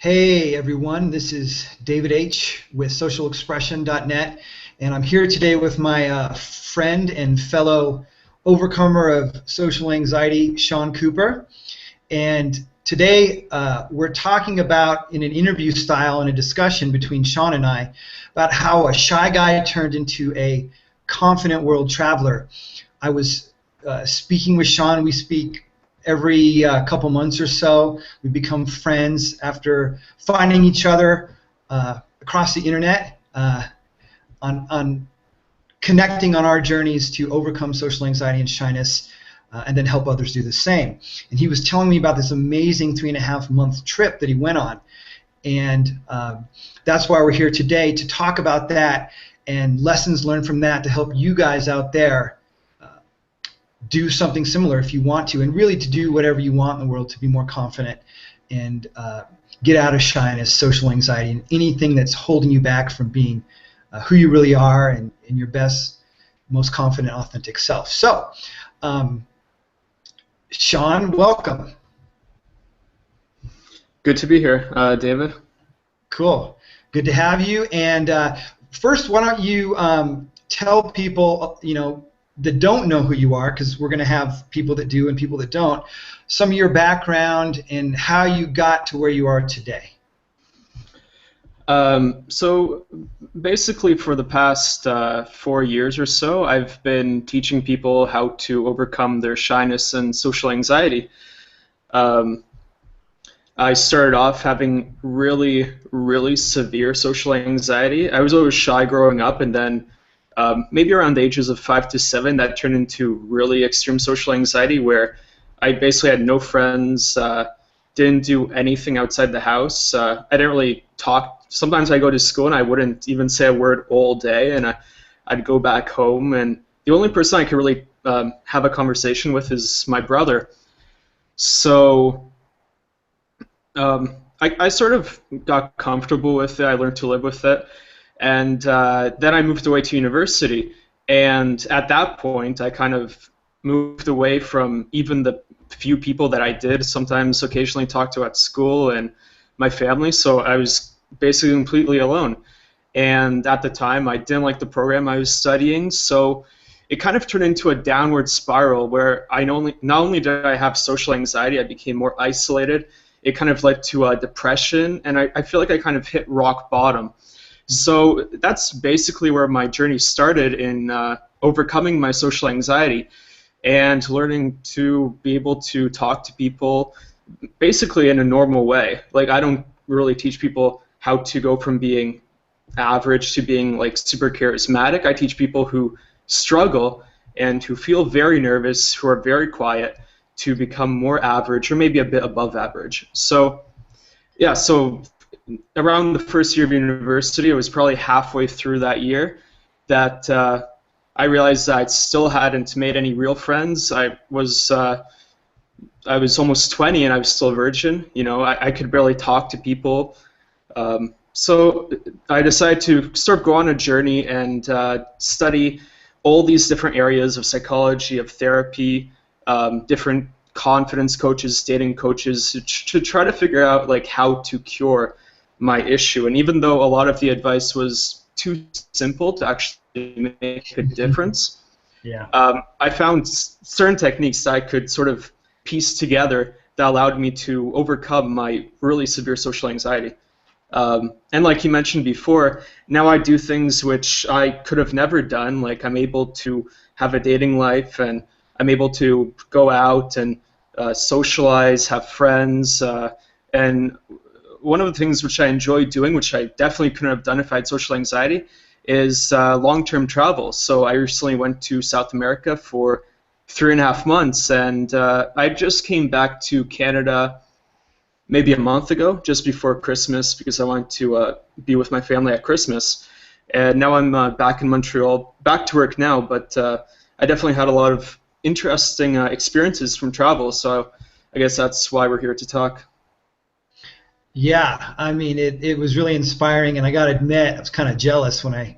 Hey everyone, this is David H. with socialexpression.net, and I'm here today with my friend and fellow overcomer of social anxiety, Sean Cooper. And today we're talking about, in an interview style and a discussion between Sean and I, about how a shy guy turned into a confident world traveler. I was speaking with Sean. We speak every couple months or so. We become friends after finding each other across the internet, on connecting on our journeys to overcome social anxiety and shyness, and then help others do the same. And he was telling me about this amazing 3.5-month trip that he went on. And that's why we're here today, to talk about that and lessons learned from that to help you guys out there do something similar if you want to, and really to do whatever you want in the world to be more confident and get out of shyness, social anxiety, and anything that's holding you back from being who you really are and your best, most confident, authentic self. So, Sean, welcome. Good to be here, David. Cool. Good to have you. And first, why don't you tell people, that don't know who you are, because we're going to have people that do and people that don't, some of your background and how you got to where you are today. So basically for the past 4 years or so, I've been teaching people how to overcome their shyness and social anxiety. I started off having really, really severe social anxiety. I was always shy growing up, and then maybe around the ages of 5 to 7, that turned into really extreme social anxiety, where I basically had no friends, didn't do anything outside the house. I didn't really talk. Sometimes I go to school and I wouldn't even say a word all day, and I'd go back home, and the only person I could really have a conversation with is my brother. So I sort of got comfortable with it. I learned to live with it. And then I moved away to university, and at that point I kind of moved away from even the few people that I did sometimes occasionally talk to at school and my family, so I was basically completely alone. And at the time I didn't like the program I was studying, so it kind of turned into a downward spiral where not only did I have social anxiety, I became more isolated. It kind of led to depression, and I feel like I kind of hit rock bottom. So that's basically where my journey started, in overcoming my social anxiety and learning to be able to talk to people basically in a normal way. Like, I don't really teach people how to go from being average to being like super charismatic. I teach people who struggle and who feel very nervous, who are very quiet, to become more average or maybe a bit above average. So yeah, so around the first year of university, it was probably halfway through that year that I realized that I still hadn't made any real friends. I was almost 20 and I was still a virgin. I could barely talk to people. So I decided to sort of go on a journey and study all these different areas of psychology, of therapy, different confidence coaches, dating coaches, to try to figure out like how to cure my issue. And even though a lot of the advice was too simple to actually make a difference, I found certain techniques that I could sort of piece together that allowed me to overcome my really severe social anxiety. And like you mentioned before, now I do things which I could have never done. Like, I'm able to have a dating life, and I'm able to go out and socialize, have friends, and one of the things which I enjoy doing, which I definitely couldn't have done if I had social anxiety, is long-term travel. So I recently went to South America for 3.5 months, and I just came back to Canada maybe a month ago, just before Christmas, because I wanted to be with my family at Christmas. And now I'm back in Montreal, back to work now, but I definitely had a lot of interesting experiences from travel, so I guess that's why we're here to talk. Yeah, I mean, it was really inspiring, and I got to admit, I was kind of jealous when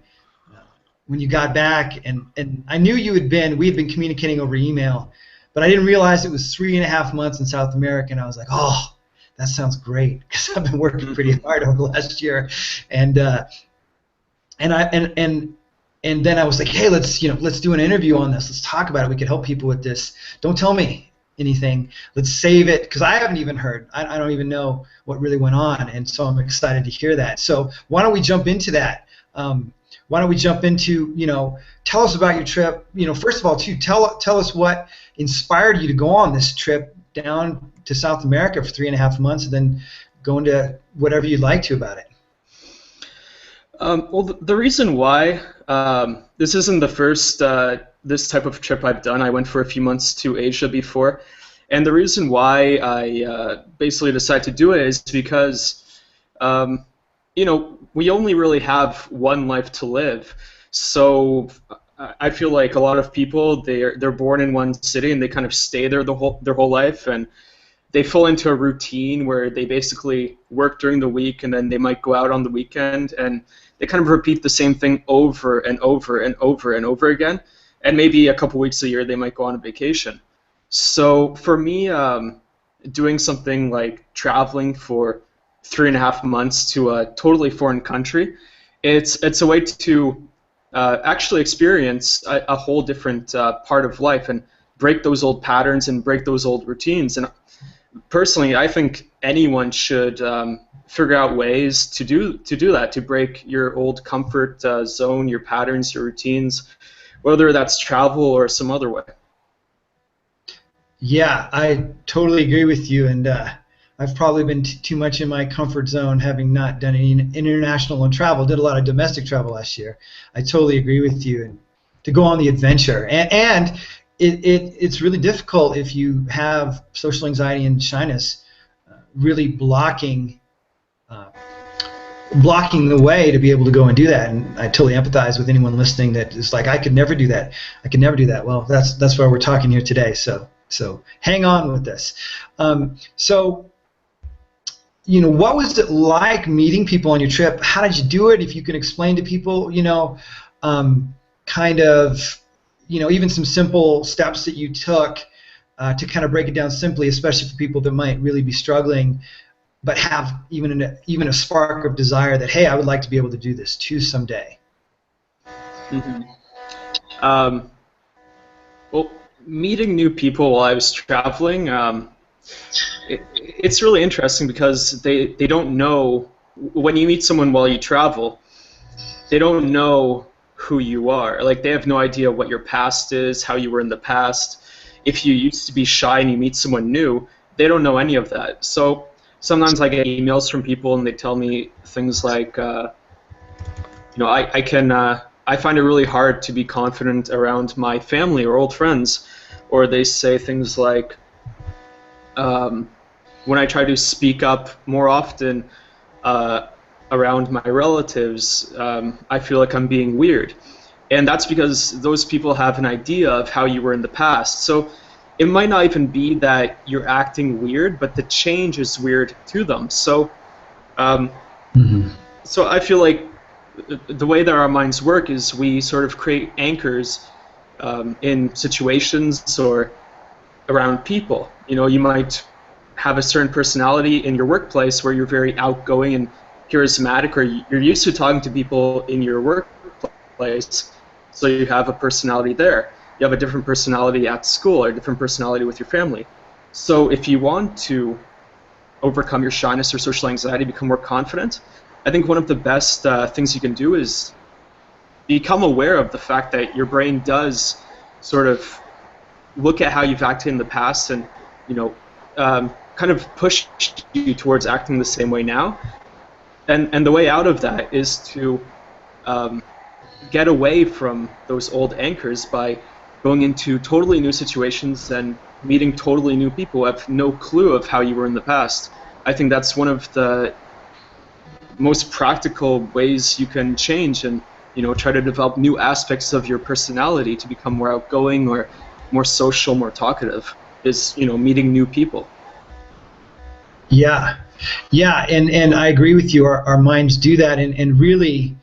you got back, and I knew we had been communicating over email, but I didn't realize it was 3.5 months in South America, and I was like, oh, that sounds great, because I've been working pretty hard over the last year, and and I and then I was like, hey, let's do an interview on this. Let's talk about it. We could help people with this. Don't tell me anything. Let's save it, because I haven't even heard. I don't even know what really went on, and so I'm excited to hear that. So why don't we jump into that? Why don't we jump into, tell us about your trip. First of all, too, tell us what inspired you to go on this trip down to South America for 3.5 months, and then go into whatever you'd like to about it. Well, the reason why this isn't the first this type of trip I've done. I went for a few months to Asia before, and the reason why I basically decided to do it is because we only really have one life to live. So I feel like a lot of people, they're born in one city and they kind of stay there their whole life, and they fall into a routine where they basically work during the week and then they might go out on the weekend, and they kind of repeat the same thing over and over and over and over again. And maybe a couple weeks a year they might go on a vacation. So for me, doing something like traveling for 3.5 months to a totally foreign country, it's a way to actually experience a whole different part of life and break those old patterns and break those old routines. And personally, I think anyone should figure out ways to do that, to break your old comfort zone, your patterns, your routines, whether that's travel or some other way. Yeah, I totally agree with you, and I've probably been too much in my comfort zone, having not done any international travel. Did a lot of domestic travel last year. I totally agree with you, and to go on the adventure. And it's really difficult if you have social anxiety and shyness, really blocking the way to be able to go and do that. And I totally empathize with anyone listening that is like, I could never do that. I could never do that. Well, that's why we're talking here today. So hang on with this. What was it like meeting people on your trip? How did you do it? If you can explain to people, kind of, even some simple steps that you took to kind of break it down simply, especially for people that might really be struggling, but have even a spark of desire that, hey, I would like to be able to do this too someday. Mm-hmm. Well, meeting new people while I was traveling, it's really interesting because they don't know, when you meet someone while you travel, they don't know who you are. Like, they have no idea what your past is, how you were in the past. If you used to be shy and you meet someone new, they don't know any of that. So sometimes I get emails from people and they tell me things like, I find it really hard to be confident around my family or old friends. Or they say things like, when I try to speak up more often around my relatives, I feel like I'm being weird. And that's because those people have an idea of how you were in the past. So it might not even be that you're acting weird, but the change is weird to them. So, so I feel like the way that our minds work is we sort of create anchors in situations or around people. You might have a certain personality in your workplace where you're very outgoing and charismatic, or you're used to talking to people in your workplace, so you have a personality there. You have a different personality at school or a different personality with your family. So if you want to overcome your shyness or social anxiety, become more confident, I think one of the best things you can do is become aware of the fact that your brain does sort of look at how you've acted in the past and, kind of push you towards acting the same way now. And the way out of that is to get away from those old anchors by going into totally new situations and meeting totally new people who have no clue of how you were in the past. I think that's one of the most practical ways you can change and try to develop new aspects of your personality to become more outgoing or more social, more talkative, is meeting new people. Yeah, and I agree with you. Our minds do that, and really,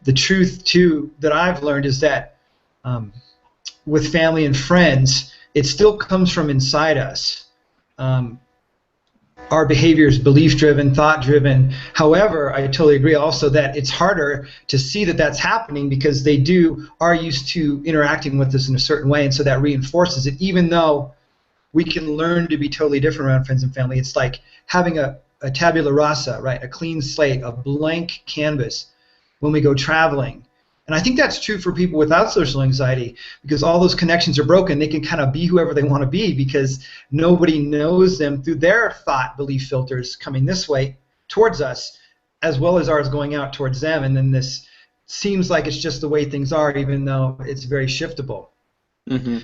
the truth too that I've learned is that with family and friends, it still comes from inside us. our behavior is belief-driven, thought-driven. However, I totally agree also that it's harder to see that that's happening because they are used to interacting with us in a certain way, and so that reinforces it. Even though we can learn to be totally different around friends and family, it's like having a tabula rasa, right? A clean slate, a blank canvas when we go traveling. And I think that's true for people without social anxiety because all those connections are broken. They can kind of be whoever they want to be because nobody knows them through their thought belief filters coming this way towards us as well as ours going out towards them. And then this seems like it's just the way things are even though it's very shiftable. Mm-hmm.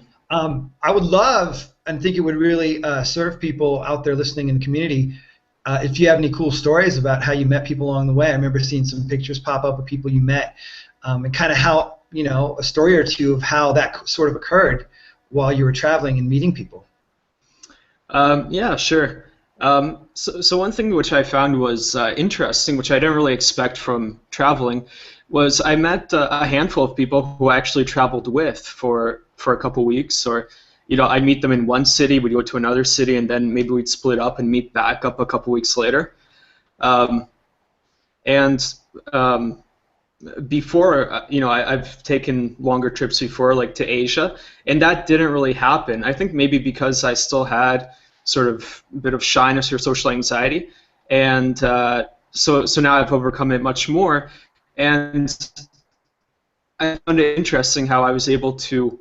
I would love and think it would really serve people out there listening in the community if you have any cool stories about how you met people along the way. I remember seeing some pictures pop up of people you met. And kind of how, a story or two of how that sort of occurred while you were traveling and meeting people. Yeah, sure. So one thing which I found was interesting, which I didn't really expect from traveling, was I met a handful of people who I actually traveled with for a couple weeks. Or, I'd meet them in one city, we'd go to another city, and then maybe we'd split up and meet back up a couple weeks later. Before, I've taken longer trips before, like to Asia, and that didn't really happen. I think maybe because I still had sort of a bit of shyness or social anxiety, and so now I've overcome it much more, and I found it interesting how I was able to,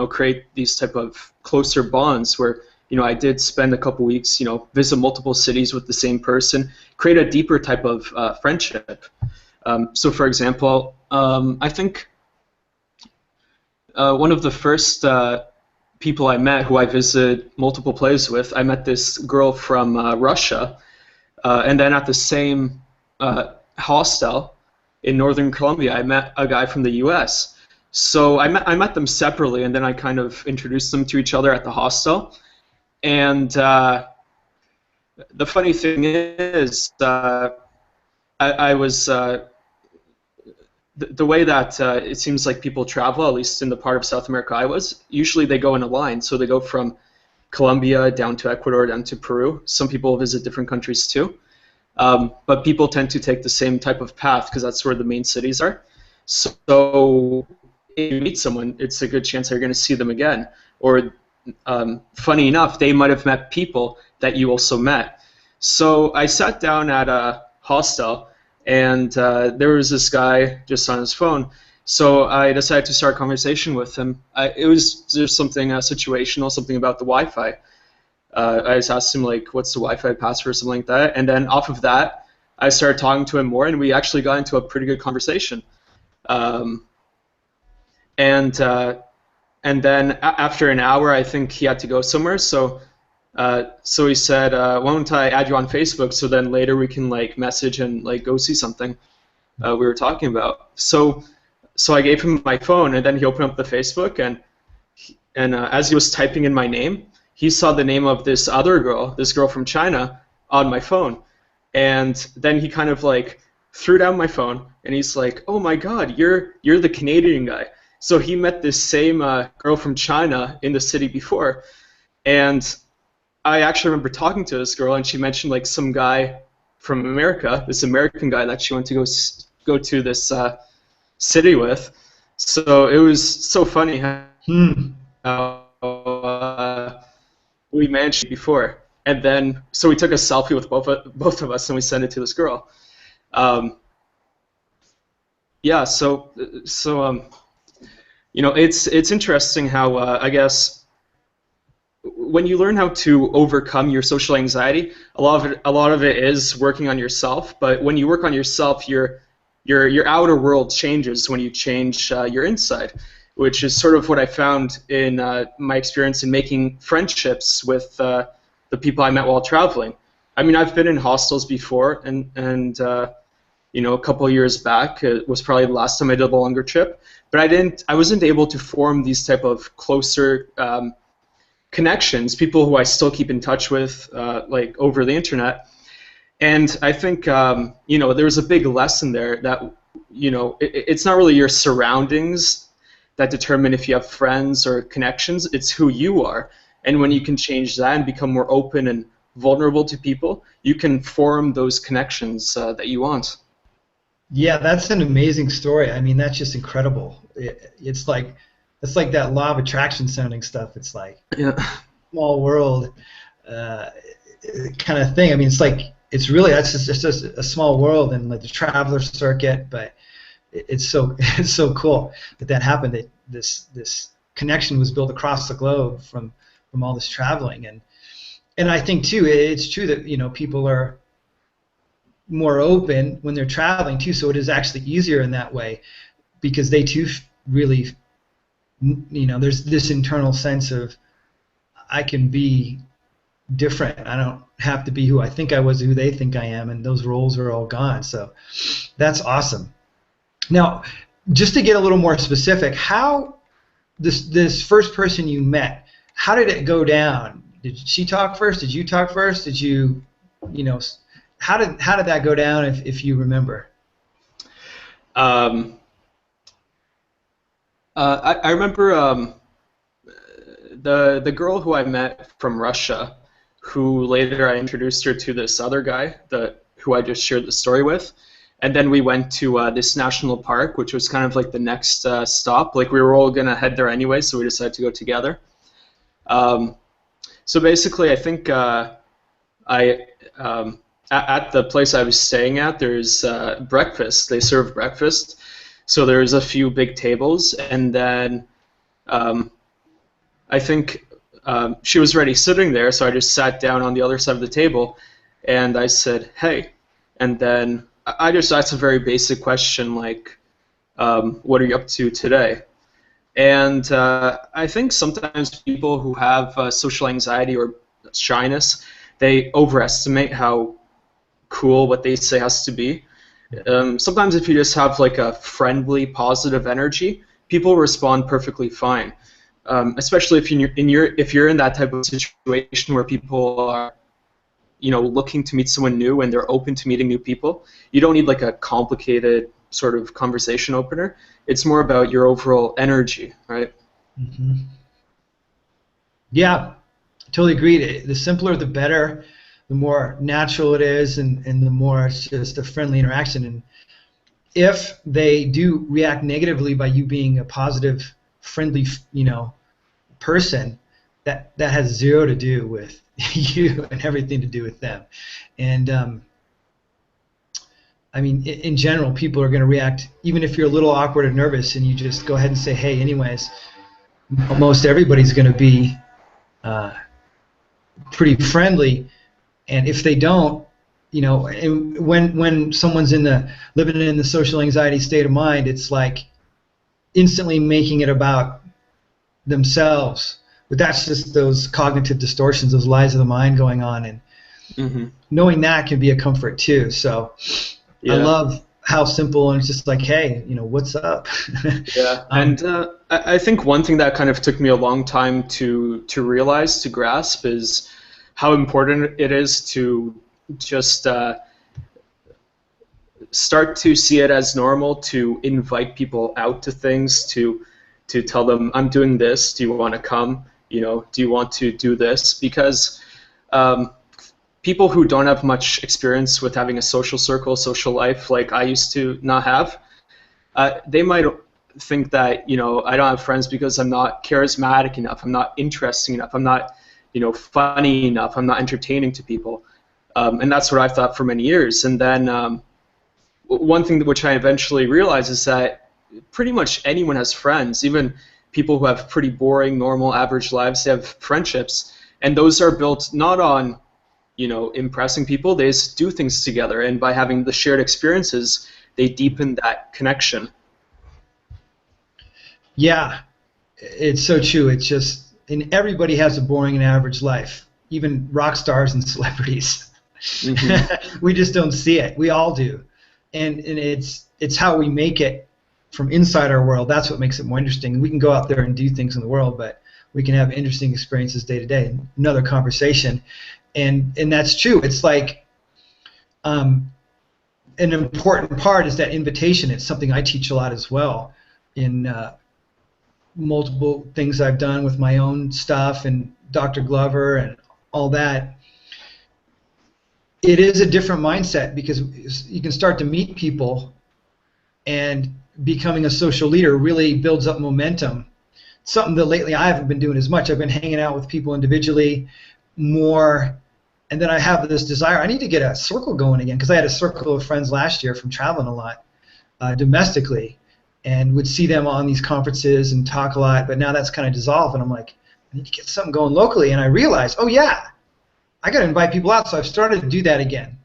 create these type of closer bonds where, I did spend a couple weeks, visit multiple cities with the same person, create a deeper type of friendship. So, for example, I think one of the first people I met who I visited multiple places with, I met this girl from Russia, and then at the same hostel in Northern Colombia, I met a guy from the U.S. So I met them separately, and then I kind of introduced them to each other at the hostel. And the funny thing is, I was the way that it seems like people travel, at least in the part of South America I was, usually they go in a line. So they go from Colombia down to Ecuador, down to Peru. Some people visit different countries too. But people tend to take the same type of path because that's where the main cities are. So if you meet someone, it's a good chance that you're going to see them again. Or funny enough, they might have met people that you also met. So I sat down at a hostel, and there was this guy just on his phone. So I decided to start a conversation with him. It was just something situational, something about the Wi-Fi. I just asked him, like, what's the Wi-Fi password or something like that. And then off of that, I started talking to him more, and we actually got into a pretty good conversation. And then after an hour, I think he had to go somewhere. So he said, why don't I add you on Facebook so then later we can like message and like go see something we were talking about. So I gave him my phone, and then he opened up the Facebook, and as he was typing in my name, he saw the name of this other girl, this girl from China, on my phone. And then he kind of like threw down my phone, and he's like, oh my God, you're the Canadian guy. So he met this same girl from China in the city before. And I actually remember talking to this girl, and she mentioned like some guy from America, this American guy that she went to go to this city with. So it was so funny how we managed before, and then so we took a selfie with both of us, and we sent it to this girl. Yeah, so it's interesting how I guess when you learn how to overcome your social anxiety, a lot of it is working on yourself. But when you work on yourself, your outer world changes when you change your inside, which is sort of what I found in my experience in making friendships with the people I met while traveling. I mean, I've been in hostels before, and a couple of years back, it was probably the last time I did a longer trip. But I wasn't able to form these type of closer connections, people who I still keep in touch with, like over the internet. And I think there's a big lesson there that it's not really your surroundings that determine if you have friends or connections. It's who you are, and when you can change that and become more open and vulnerable to people, you can form those connections that you want. Yeah, that's an amazing story. I mean, that's just incredible. It's like that law of attraction sounding stuff. It's like Yeah. small world uh, kind of thing. I mean, it's really it's just a small world and like the traveler circuit, but it's so it's so cool that happened. That this connection was built across the globe from all this traveling, and I think too it's true that people are more open when they're traveling too, so it is actually easier in that way because they too really there's this internal sense of I can be different. I don't have to be who I think I was, who they think I am, and those roles are all gone. So that's awesome. Now, just to get a little more specific, how this first person you met, how did it go down? Did she talk first? Did you talk first? Did you know, how did that go down if you remember? I remember the girl who I met from Russia, who later I introduced her to this other guy who I just shared the story with, and then we went to this national park, which was kind of like the next stop. Like we were all gonna head there anyway, so we decided to go together. So basically, I think at the place I was staying at, there's breakfast. They serve breakfast, so there's a few big tables, and then I think she was already sitting there, so I just sat down on the other side of the table, and I said, "Hey," and then I just asked a very basic question like, "What are you up to today?" And I think sometimes people who have social anxiety or shyness, they overestimate how cool what they say has to be. Sometimes if you just have like a friendly, positive energy, people respond perfectly fine. Especially if you're in that type of situation where people are, looking to meet someone new and they're open to meeting new people. You don't need like a complicated sort of conversation opener. It's more about your overall energy, right? Mm-hmm. Yeah, totally agreed. The simpler, the better. The more natural it is, and the more it's just a friendly interaction. And if they do react negatively by you being a positive, friendly, person, that has zero to do with you and everything to do with them. And I mean, in general, people are going to react, even if you're a little awkward and nervous, and you just go ahead and say, "Hey," anyways. Most everybody's going to be pretty friendly, and if they don't, and when someone's living in the social anxiety state of mind, it's like instantly making it about themselves. But that's just those cognitive distortions, those lies of the mind going on, and knowing that can be a comfort too. So I love how simple, and it's just like, hey, what's up? Yeah, and I think one thing that kind of took me a long time to realize, to grasp, is how important it is to just start to see it as normal to invite people out to things, to tell them, I'm doing this, do you want to come? Do you want to do this? Because people who don't have much experience with having a social circle, social life, like I used to not have, they might think that, I don't have friends because I'm not charismatic enough, I'm not interesting enough, I'm not, funny enough, I'm not entertaining to people. And that's what I've thought for many years. And then one thing which I eventually realized is that pretty much anyone has friends, even people who have pretty boring, normal, average lives, they have friendships. And those are built not on, impressing people, they just do things together. And by having the shared experiences, they deepen that connection. Yeah, it's so true. It's just, and everybody has a boring and average life, even rock stars and celebrities. Mm-hmm. We just don't see it. We all do, and it's how we make it from inside our world. That's what makes it more interesting. We can go out there and do things in the world, but we can have interesting experiences day to day. Another conversation, and that's true. It's like an important part is that invitation. It's something I teach a lot as well in multiple things I've done with my own stuff and Dr. Glover and all that. it is a different mindset because you can start to meet people, and becoming a social leader really builds up momentum. Something that lately I haven't been doing as much. I've been hanging out with people individually more, and then I have this desire. I need to get a circle going again because I had a circle of friends last year from traveling a lot domestically, and would see them on these conferences and talk a lot. But now that's kind of dissolved, and I'm like, I need to get something going locally. And I realized, oh yeah, I got to invite people out. So I've started to do that again,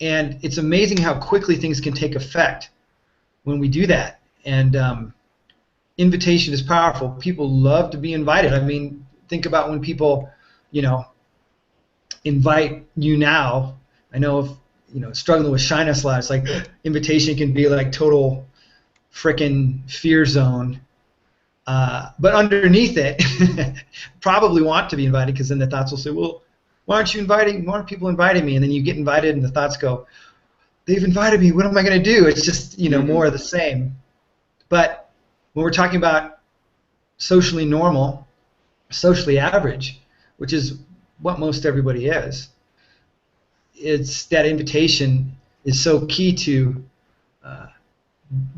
and it's amazing how quickly things can take effect when we do that. And invitation is powerful. People love to be invited. I mean, think about when people, invite you now. I know if, struggling with shyness a lot, it's like invitation can be like total frickin' fear zone. But underneath it, probably want to be invited, because then the thoughts will say, well, why aren't people inviting me? And then you get invited and the thoughts go, they've invited me, what am I going to do? It's just, more of the same. But when we're talking about socially normal, socially average, which is what most everybody is, it's that invitation is so key to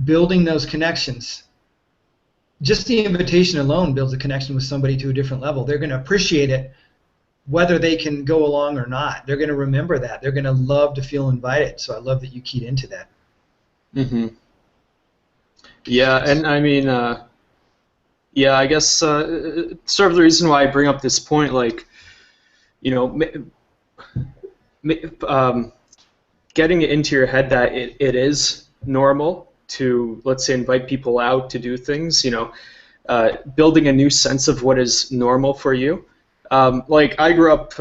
building those connections. Just the invitation alone builds a connection with somebody to a different level. They're going to appreciate it whether they can go along or not. They're going to remember that. They're going to love to feel invited. So I love that you keyed into that. Mm-hmm. Yeah, and I mean, I guess sort of the reason why I bring up this point, like, getting it into your head that it is normal to, let's say, invite people out to do things, building a new sense of what is normal for you. Like, I grew up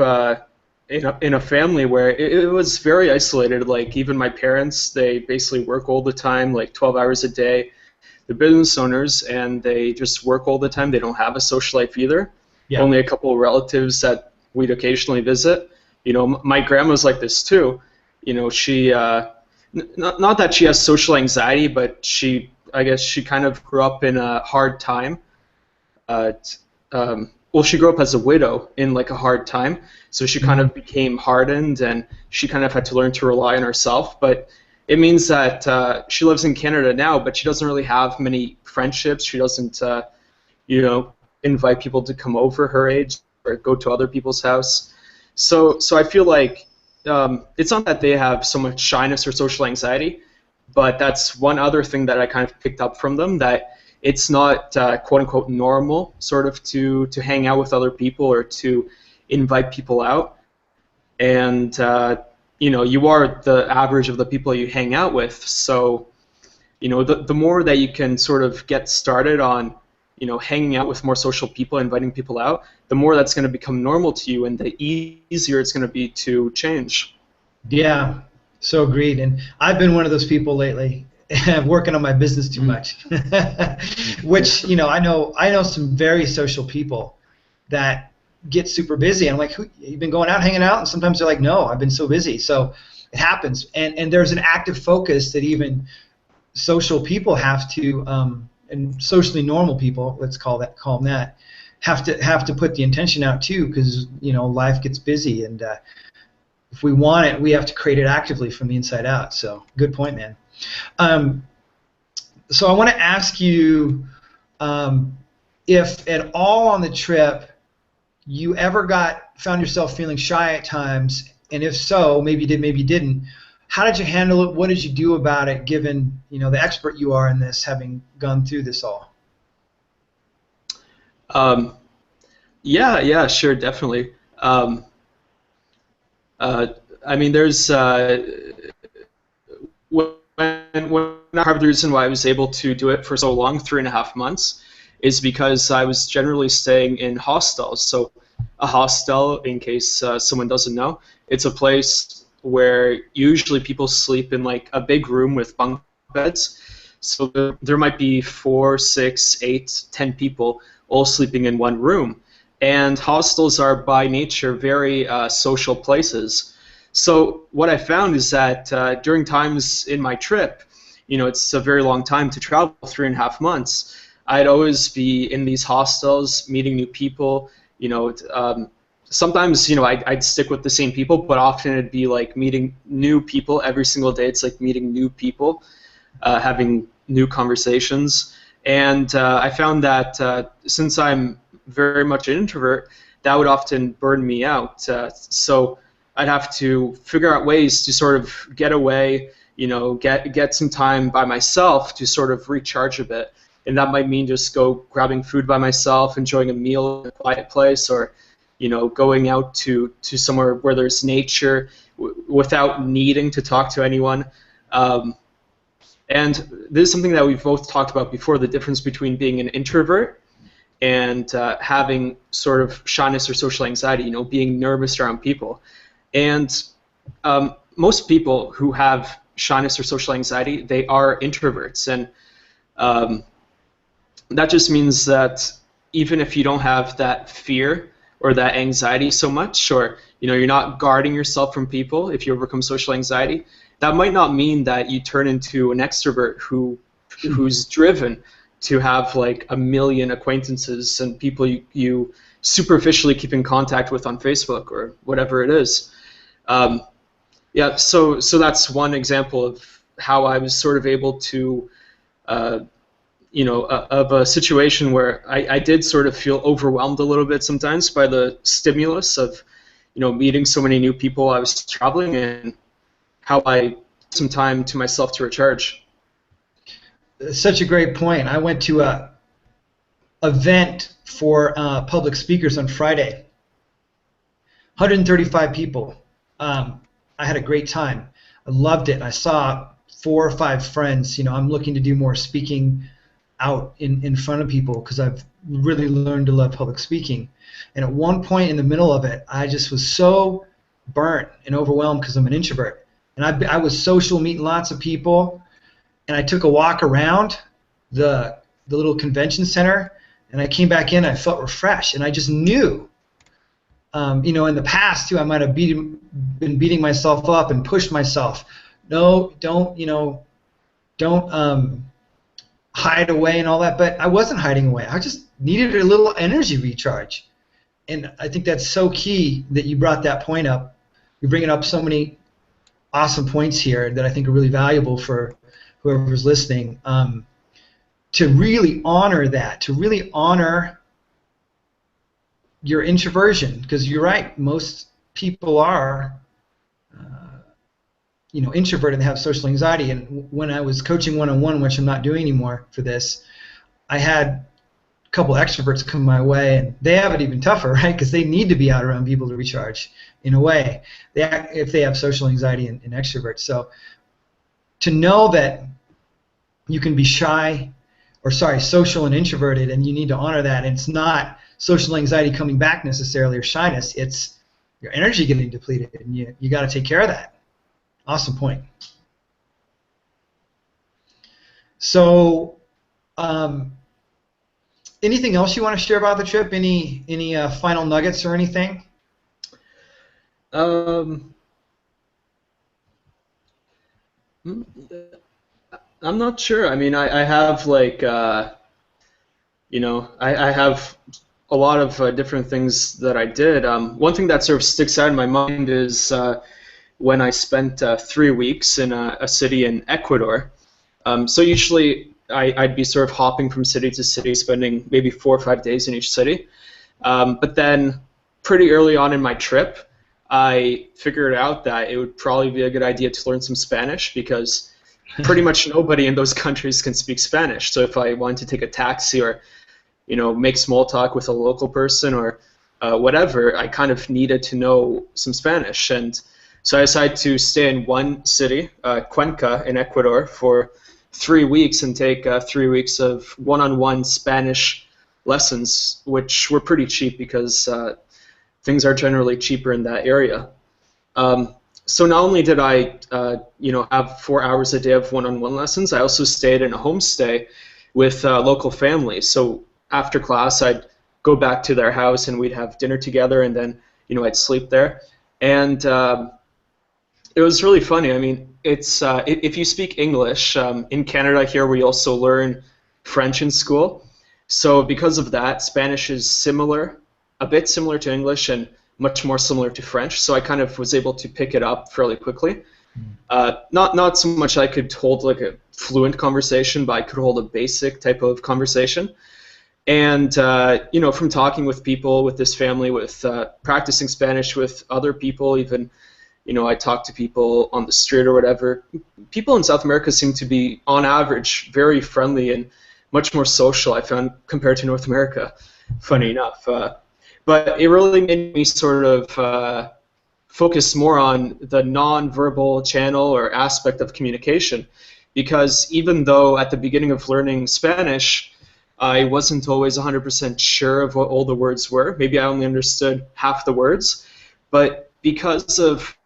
in a family where it was very isolated. Like, even my parents, they basically work all the time, like 12 hours a day. They're business owners, and they just work all the time. They don't have a social life either. Yeah. Only a couple of relatives that we'd occasionally visit. My grandma's like this too. She not that she has social anxiety, but I guess she kind of grew up in a hard time. Well, she grew up as a widow in like a hard time, so she kind of became hardened, and she kind of had to learn to rely on herself. But it means that she lives in Canada now, but she doesn't really have many friendships. She doesn't, invite people to come over her age or go to other people's house. So I feel like it's not that they have so much shyness or social anxiety, but that's one other thing that I kind of picked up from them, that it's not quote unquote normal sort of to hang out with other people or to invite people out. And you are the average of the people you hang out with. So, the more that you can sort of get started on, hanging out with more social people, inviting people out, the more that's going to become normal to you, and the easier it's going to be to change. Yeah, so agreed. And I've been one of those people lately, working on my business too much, which, I know some very social people that get super busy. And I'm like, you've been going out, hanging out? And sometimes they're like, no, I've been so busy. So it happens. And there's an active focus that even social people have to, and socially normal people, let's call them that, have to put the intention out too, because life gets busy, and if we want it, we have to create it actively from the inside out. So good point, man. So I want to ask you if at all on the trip you ever found yourself feeling shy at times, and if so, maybe you did, maybe you didn't. How did you handle it? What did you do about it, given the expert you are in this, having gone through this all? Yeah, sure, definitely. I mean, there's when part of the reason why I was able to do it for so long, 3.5 months, is because I was generally staying in hostels. So a hostel, in case someone doesn't know, it's a place where usually people sleep in like a big room with bunk beds. So there might be 4, 6, 8, 10 people all sleeping in one room. And hostels are by nature very social places. So what I found is that during times in my trip, it's a very long time to travel, 3.5 months, I'd always be in these hostels, meeting new people, sometimes, you know, I'd stick with the same people, but often it'd be like meeting new people every single day. It's like meeting new people, having new conversations. And I found that since I'm very much an introvert, that would often burn me out. So I'd have to figure out ways to sort of get away, you know, get some time by myself to sort of recharge a bit. And that might mean just go grabbing food by myself, enjoying a meal in a quiet place, or, you know, going out to somewhere where there's nature without needing to talk to anyone. And this is something that we've both talked about before, the difference between being an introvert and having sort of shyness or social anxiety, you know, being nervous around people. And most people who have shyness or social anxiety, they are introverts. And that just means that even if you don't have that fear or that anxiety so much, or, you know, you're not guarding yourself from people if you overcome social anxiety, that might not mean that you turn into an extrovert who's driven to have like a million acquaintances and people you superficially keep in contact with on Facebook or whatever it is. Yeah, so that's one example of how I was sort of able to, you know, of a situation where I did sort of feel overwhelmed a little bit sometimes by the stimulus of, you know, meeting so many new people I was traveling, and how I took some time to myself to recharge. Such a great point. I went to a event for public speakers on Friday. 135 people. I had a great time. I loved it. I saw 4 or 5 friends. You know, I'm looking to do more speaking out in front of people because I've really learned to love public speaking. And at one point in the middle of it, I just was so burnt and overwhelmed because I'm an introvert. And I was social, meeting lots of people, and I took a walk around the little convention center, and I came back in, I felt refreshed, and I just knew, you know, in the past too, I might have been beating myself up and pushed myself. No, don't, you know, don't hide away and all that, but I wasn't hiding away. I just needed a little energy recharge. And I think that's so key that you brought that point up. You're bringing up so many awesome points here that I think are really valuable for whoever's listening, to really honor that, to really honor your introversion, because you're right, most people are you know, introverted and have social anxiety. And when I was coaching one-on-one, which I'm not doing anymore for this, I had a couple extroverts come my way, and they have it even tougher, right? Because they need to be out around people to recharge in a way, if they have social anxiety and extroverts. So to know that you can be social and introverted, and you need to honor that. And it's not social anxiety coming back necessarily, or shyness. It's your energy getting depleted, and you got to take care of that. Awesome point. So, anything else you want to share about the trip? Any final nuggets or anything? I'm not sure. I mean, I have like, you know, I have a lot of different things that I did. One thing that sort of sticks out in my mind is when I spent 3 weeks in a city in Ecuador. So usually I'd be sort of hopping from city to city, spending maybe 4 or 5 days in each city. But then pretty early on in my trip, I figured out that it would probably be a good idea to learn some Spanish, because pretty much nobody in those countries can speak Spanish. So if I wanted to take a taxi, or, you know, make small talk with a local person, or whatever, I kind of needed to know some Spanish. And so I decided to stay in one city, Cuenca in Ecuador, for 3 weeks and take 3 weeks of one-on-one Spanish lessons, which were pretty cheap because things are generally cheaper in that area. So not only did I, you know, have 4 hours a day of one-on-one lessons, I also stayed in a homestay with local families. So after class, I'd go back to their house and we'd have dinner together, and then, you know, I'd sleep there. And it was really funny. I mean, it's if you speak English in Canada here, we also learn French in school. So because of that, Spanish is similar, a bit similar to English, and much more similar to French, so I kind of was able to pick it up fairly quickly. Not so much I could hold like a fluent conversation, but I could hold a basic type of conversation. And from talking with people, with this family, with practicing Spanish with other people, even I talk to people on the street or whatever. People in South America seem to be, on average, very friendly and much more social, I found, compared to North America, funny enough. But it really made me sort of focus more on the non-verbal channel or aspect of communication, because even though at the beginning of learning Spanish, I wasn't always 100% sure of what all the words were. Maybe I only understood half the words, but because of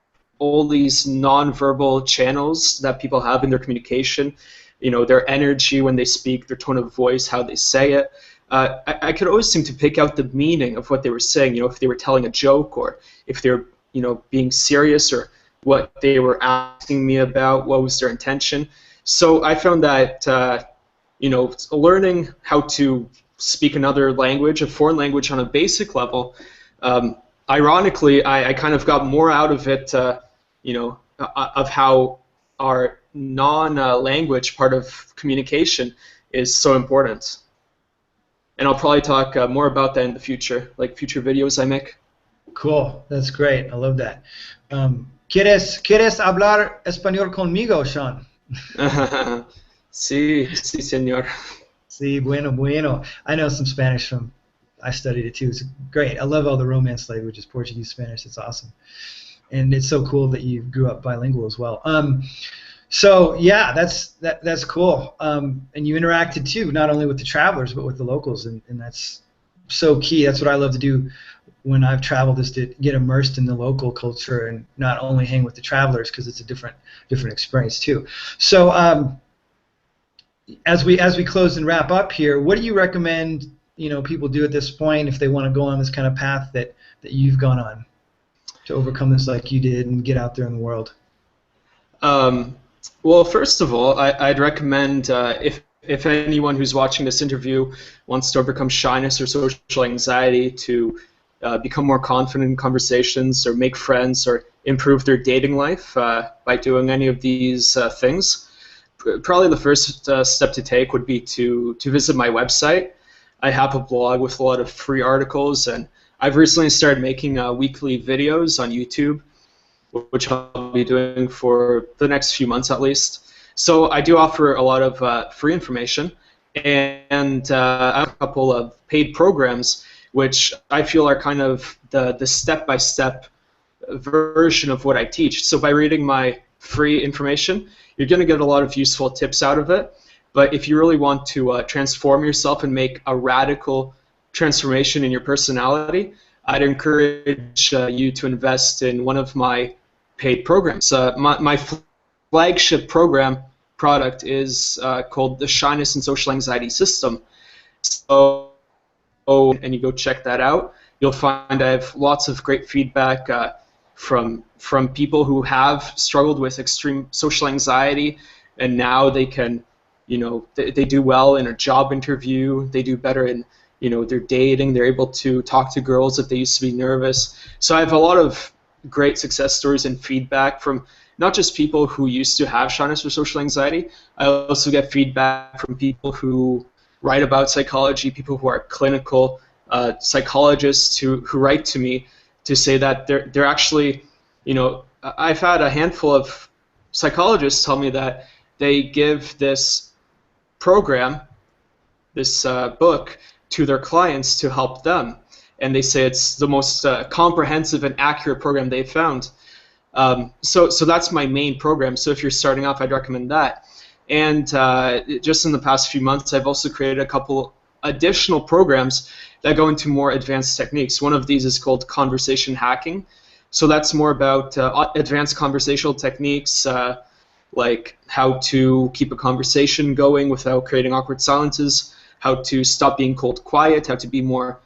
all these non-verbal channels that people have in their communication, their energy when they speak, their tone of voice, how they say it, I could always seem to pick out the meaning of what they were saying, if they were telling a joke or if they were, being serious, or what they were asking me about, what was their intention. So I found that, learning how to speak another language, a foreign language on a basic level, ironically, I kind of got more out of it, of how our non-language part of communication is so important. And I'll probably talk more about that in the future, like future videos I make. Cool, that's great. I love that. ¿Quieres hablar español conmigo, Sean? Sí, sí, señor. Sí, bueno. I know some Spanish I studied it too. It's great. I love all the Romance languages, Portuguese, Spanish. It's awesome. And it's so cool that you grew up bilingual as well. So yeah, that's cool. And you interacted too, not only with the travelers but with the locals, and that's so key. That's what I love to do when I've traveled, is to get immersed in the local culture and not only hang with the travelers, because it's a different experience too. So as we close and wrap up here, what do you recommend people do at this point if they want to go on this kind of path that you've gone on to overcome this like you did and get out there in the world? Well, first of all, I'd recommend if anyone who's watching this interview wants to overcome shyness or social anxiety, to become more confident in conversations or make friends or improve their dating life by doing any of these things, probably the first step to take would be to visit my website. I have a blog with a lot of free articles, and I've recently started making weekly videos on YouTube, which I'll be doing for the next few months at least. So I do offer a lot of free information, and I have a couple of paid programs which I feel are kind of the step-by-step version of what I teach. So by reading my free information, you're going to get a lot of useful tips out of it. But if you really want to transform yourself and make a radical transformation in your personality, I'd encourage you to invest in one of my paid programs. My flagship product is called the Shyness and Social Anxiety System. So, and you go check that out. You'll find I have lots of great feedback from people who have struggled with extreme social anxiety, and now they can, they do well in a job interview. They do better in, their dating. They're able to talk to girls if they used to be nervous. So I have a lot of great success stories and feedback from not just people who used to have shyness or social anxiety. I also get feedback from people who write about psychology, people who are clinical psychologists who write to me to say that they're actually, I've had a handful of psychologists tell me that they give this program, this book, to their clients to help them. And they say it's the most comprehensive and accurate program they've found. So that's my main program. So if you're starting off, I'd recommend that. And just in the past few months, I've also created a couple additional programs that go into more advanced techniques. One of these is called conversation hacking. So that's more about advanced conversational techniques, like how to keep a conversation going without creating awkward silences, how to stop being cold quiet, how to be more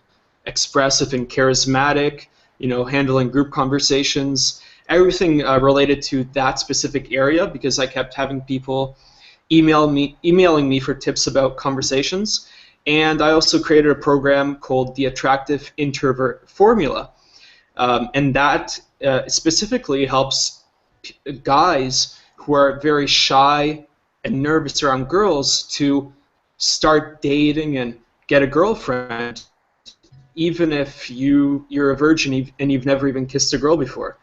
expressive and charismatic, handling group conversations, everything related to that specific area, because I kept having people emailing me for tips about conversations. And I also created a program called the Attractive Introvert Formula. and that specifically helps guys who are very shy and nervous around girls to start dating and get a girlfriend, even if you're a virgin and you've never even kissed a girl before.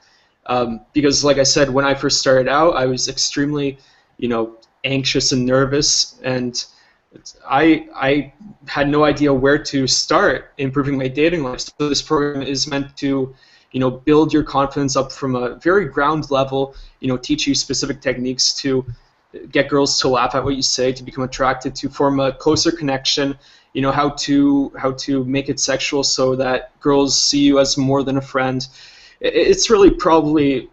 Because, like I said, when I first started out, I was extremely, anxious and nervous, and I had no idea where to start improving my dating life. So this program is meant to, build your confidence up from a very ground level. Teach you specific techniques to get girls to laugh at what you say, to become attracted, to form a closer connection. How to make it sexual so that girls see you as more than a friend. It's really probably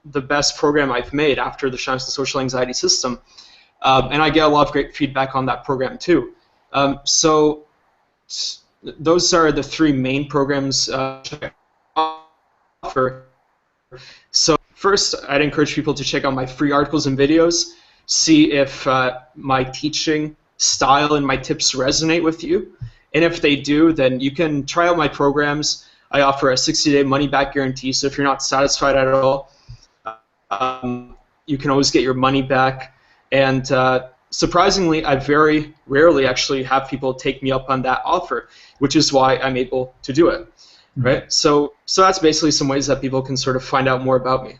the best program I've made after the shyness and social anxiety system. And I get a lot of great feedback on that program too. So those are the three main programs I offer. So first, I'd encourage people to check out my free articles and videos, see if my teaching style and my tips resonate with you. And if they do, then you can try out my programs. I offer a 60-day money-back guarantee, so if you're not satisfied at all, you can always get your money back. And surprisingly, I very rarely actually have people take me up on that offer, which is why I'm able to do it. Right? So that's basically some ways that people can sort of find out more about me.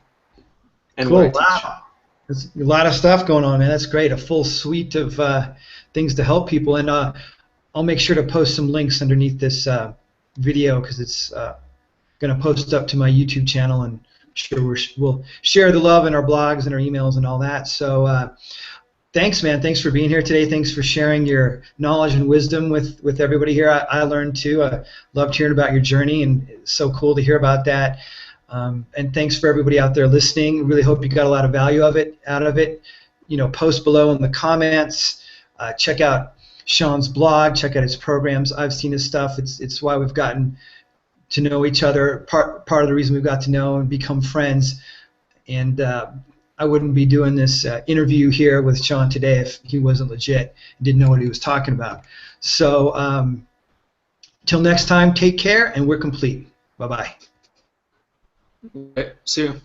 And cool. What I teach. Wow. There's a lot of stuff going on, man. That's great. A full suite of things to help people. And I'll make sure to post some links underneath this video, because it's going to post up to my YouTube channel, and I'm sure we'll share the love in our blogs and our emails and all that. So thanks, man. Thanks for being here today. Thanks for sharing your knowledge and wisdom with everybody here. I learned too. I loved hearing about your journey, and it's so cool to hear about that. And thanks for everybody out there listening. Really hope you got a lot of value out of it. Post below in the comments. Check out Sean's blog. Check out his programs. I've seen his stuff. It's why we've gotten to know each other. Part of the reason we've got to know and become friends. And I wouldn't be doing this interview here with Sean today if he wasn't legit and didn't know what he was talking about. So till next time, take care, and we're complete. Bye-bye. Okay, see you.